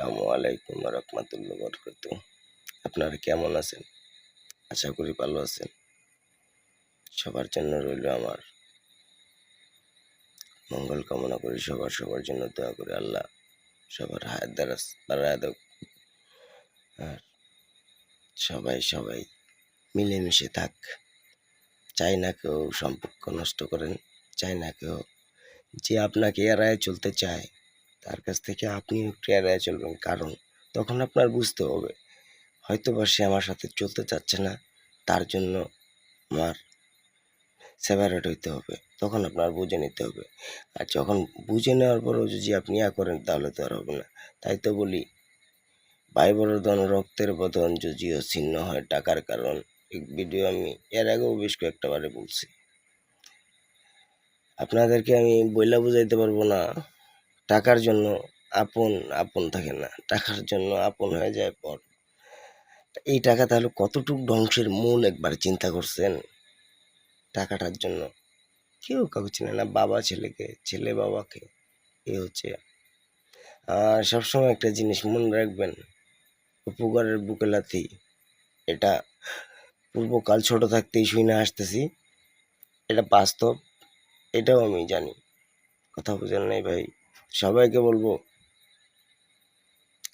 আসসালামু আলাইকুম রহমতুল্লাহ বরকত। আপনারা কেমন আছেন? আশা করি ভালো আছেন। সবার জন্য রইল আমার মঙ্গল কামনা করি, সবার জন্য দোয়া করি আল্লাহ সবার হায়াত দারাজ বাড়ায় দাও। আর সবাই মিলেমিশে থাক। চাই না কেউ সম্পর্ক নষ্ট করেন, চাই না কেউ যে আপনাকে এড়ায় চলতে চায় তার কাছ থেকে আপনিও একটু এড়ায় চলবেন। কারণ তখন আপনার বুঝতে হবে হয়তোবা সে আমার সাথে চলতে চাচ্ছে না, তার জন্য আমার সেপারেট হইতে হবে। তখন আপনার বুঝে নিতে হবে। আর যখন বুঝে নেওয়ার পরেও যদি আপনি করেন তাহলে তো আর হবে না। তাই তো বলি, ভাই বড় রক্তের বদন যদিও ছিন্ন হয় টাকার কারণ। এই ভিডিও আমি এর আগেও বেশ কয়েকটা বারে বলছি। আপনাদেরকে আমি বইলা বুঝাইতে পারবো না। টাকার জন্য আপন আপন থাকে না, টাকার জন্য আপন হয়ে যায় পর। এই টাকা তাহলে কতটুকু ধ্বংসের মূল একবার চিন্তা করছেন? টাকাটার জন্য কেউ কাউকে চেনে না, বাবা ছেলেকে, ছেলে বাবাকে। এই হচ্ছে। আর সবসময় একটা জিনিস মনে রাখবেন, উপকারের বুকে লাথি, এটা পূর্বকাল ছোট থাকতেই শুনে আসতেছি। এটা বাস্তব, এটাও আমি জানি। কথা বুঝেন নাই ভাই? সবাইকে বলবো,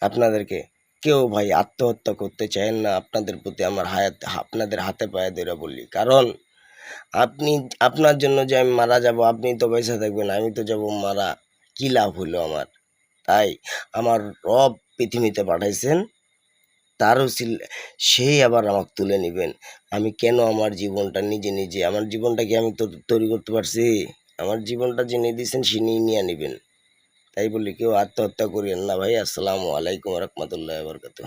আপনাদেরকে কেউ ভাই আত্মহত্যা করতে চায়েন না। আপনাদের প্রতি আমার আপনাদের হাতে পায়ে ধরে বলি। কারণ আপনি, আপনার জন্য যে আমি মারা যাব, আপনি তো বেঁচে থাকবেন, আমি তো যাব মারা। কি লাভ হইলো আমার? তাই আমার রব পৃথিবীতে পাঠাইছেন, তারও সেই আবার আমাকে তুলে নিবেন। আমি কেন আমার জীবনটা নিজে আমার জীবনটা কি আমি তো তৈরি করতে পারছি? আমার জীবনটা যিনি দিয়েছেন তিনি নিয়ে নিবেন। তাই বলি কেউ আত্মহত্যা করিয়েন না ভাই। আসসালামু আলাইকুম রহমতুল্লাহ বরকাত।